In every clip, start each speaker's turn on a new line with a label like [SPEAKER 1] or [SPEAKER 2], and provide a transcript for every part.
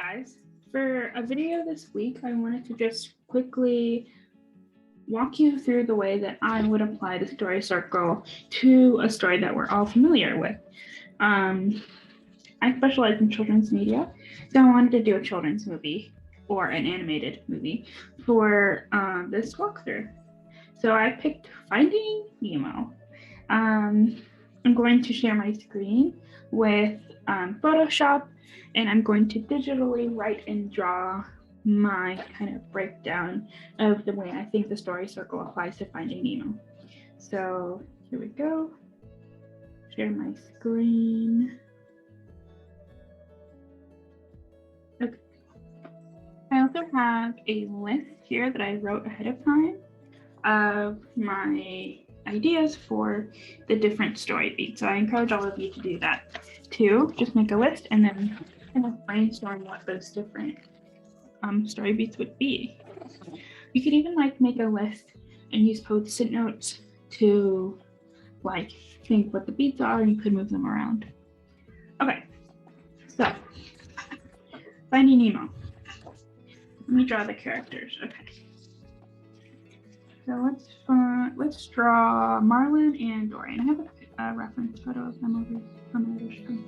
[SPEAKER 1] guys. For a video this week, I wanted to just quickly walk you through the way that I would apply the story circle to a story that we're all familiar with. I specialize in children's media, so I wanted to do a children's movie or an animated movie for this walkthrough. So I picked Finding Nemo. I'm going to share my screen with Photoshop, and I'm going to digitally write and draw my kind of breakdown of the way I think the story circle applies to Finding Nemo. So here we go. Share my screen. Okay. I also have a list here that I wrote ahead of time of my ideas for the different story beats. So I encourage all of you to do that too. Just make a list and then kind of brainstorm what those different story beats would be. You could even make a list and use post-it notes to think what the beats are, and you could move them around. Okay, so Finding Nemo. Let me draw the characters. Okay. So let's draw Marlin and Dory. I have a reference photo of them over on the other screen.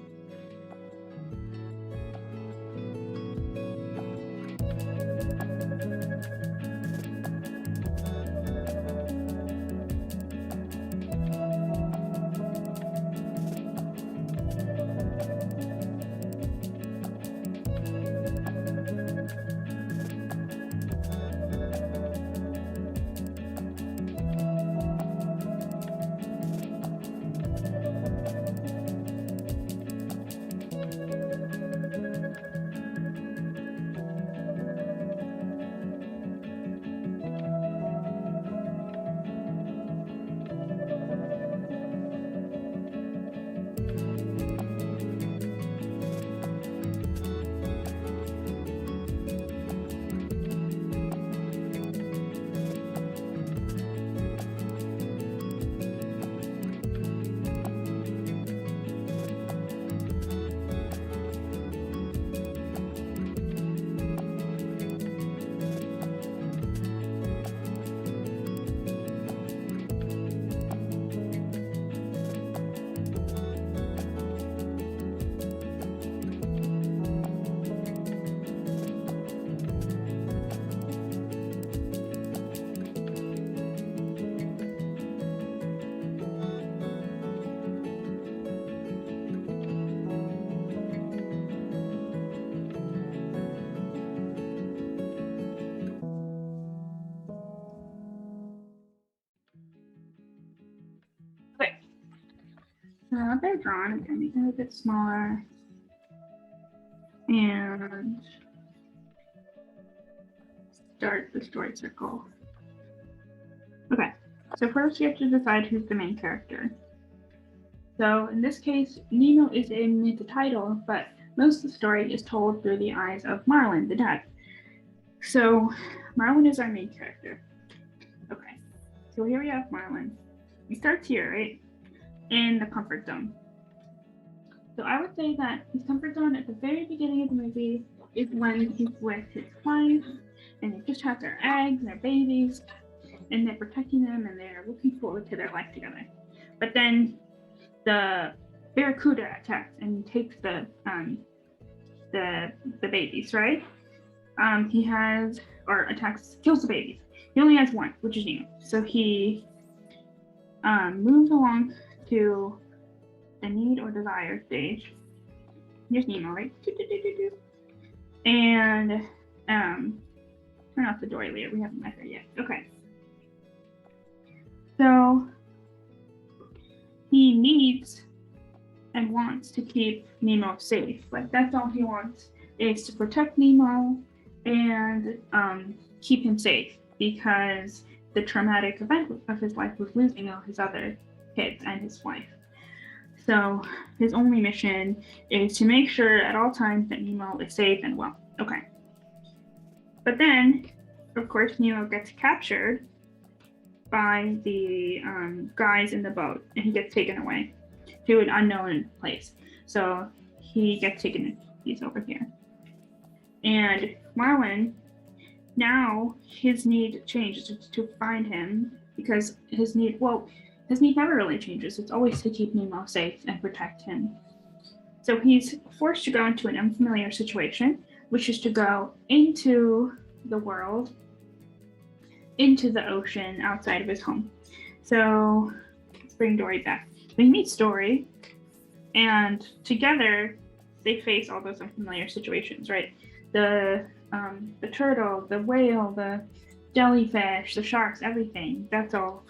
[SPEAKER 1] Now they're drawn, I'm going to make them a bit smaller. And start the story circle. Okay, so first you have to decide who's the main character. So in this case, Nemo is in the title, but most of the story is told through the eyes of Marlin, the dad. So Marlin is our main character. Okay, so here we have Marlin. He starts here, right? In the comfort zone. So I would say that his comfort zone at the very beginning of the movie is when he's with his wife and they just have their eggs, their babies, and they're protecting them and they're looking forward to their life together. But then the barracuda attacks and takes the babies, right? Kills the babies. He only has one, which is Nemo. So he moves along to the need or desire stage. Here's Nemo, right? And turn off the dory later. We haven't met her yet. Okay. So he needs and wants to keep Nemo safe. That's all he wants, is to protect Nemo and keep him safe, because the traumatic event of his life was losing all his other kids and his wife. So his only mission is to make sure at all times that Nemo is safe and well. Okay. But then, of course, Nemo gets captured by the guys in the boat, and he gets taken away to an unknown place. So he gets taken. He's over here. And Marlin, now his need changes to find him because his need never really changes. It's always to keep Nemo safe and protect him. So he's forced to go into an unfamiliar situation, which is to go into the world, into the ocean outside of his home. So let's bring Dory back. He meets Dory, and together they face all those unfamiliar situations, right? The turtle, the whale, the jellyfish, the sharks, everything. That's all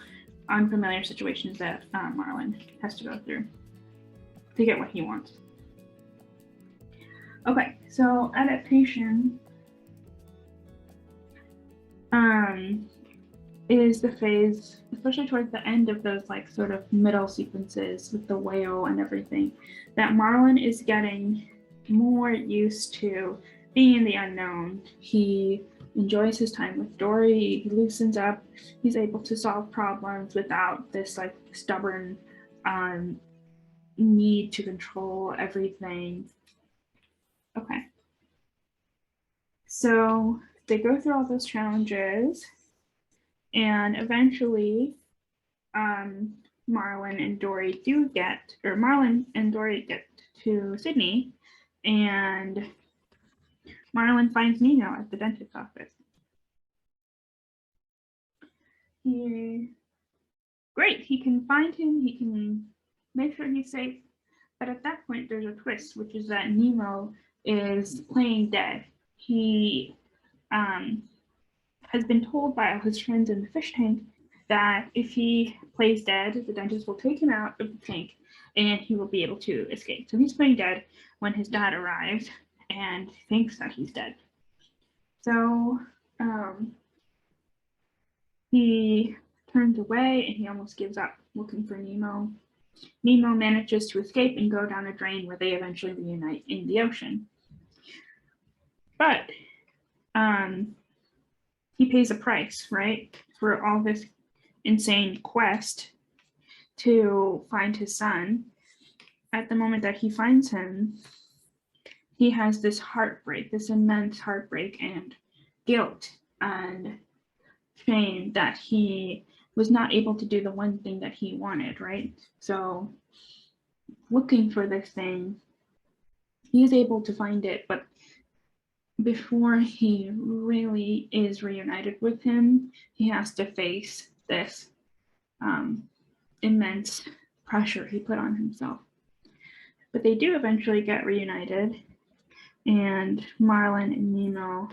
[SPEAKER 1] unfamiliar situations that Marlin has to go through to get what he wants. Okay, so adaptation is the phase, especially towards the end of those like sort of middle sequences with the whale and everything, that Marlin is getting more used to being in the unknown. He enjoys his time with Dory, he loosens up, he's able to solve problems without this like stubborn need to control everything. Okay. So they go through all those challenges, and eventually Marlin and Dory get to Sydney, and Marlin finds Nemo at the dentist's office. He can find him, he can make sure he's safe, but at that point there's a twist, which is that Nemo is playing dead. He has been told by all his friends in the fish tank that if he plays dead, the dentist will take him out of the tank and he will be able to escape. So he's playing dead when his dad arrives and thinks that he's dead. So he turns away and he almost gives up looking for Nemo. Nemo manages to escape and go down a drain where they eventually reunite in the ocean. But he pays a price, right, for all this insane quest to find his son. At the moment that he finds him, he has this heartbreak, this immense heartbreak and guilt and shame that he was not able to do the one thing that he wanted, right? So looking for this thing, he is able to find it, but before he really is reunited with him, he has to face this immense pressure he put on himself. But they do eventually get reunited, and Marlin and Nemo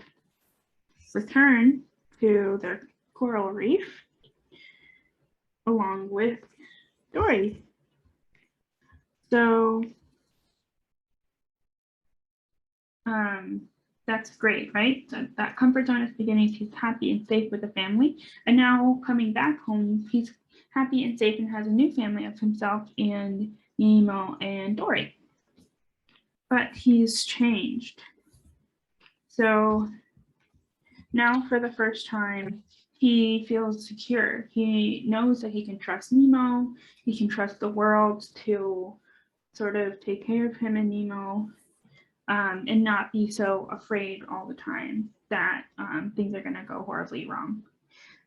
[SPEAKER 1] return to their coral reef along with Dory. So that's great, right? That comfort zone at the beginning, he's happy and safe with the family. And now coming back home, he's happy and safe and has a new family of himself and Nemo and Dory. But he's changed. So now for the first time, he feels secure. He knows that he can trust Nemo. He can trust the world to sort of take care of him and Nemo. And not be so afraid all the time that things are going to go horribly wrong.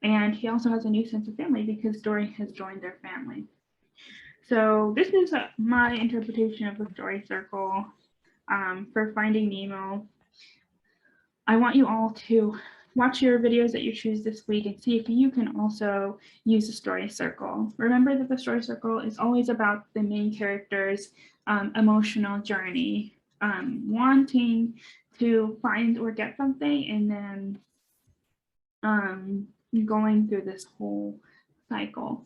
[SPEAKER 1] And he also has a new sense of family because Dory has joined their family. So this is my interpretation of the story circle for Finding Nemo. I want you all to watch your videos that you choose this week and see if you can also use the story circle. Remember that the story circle is always about the main character's emotional journey. Wanting to find or get something and then going through this whole cycle.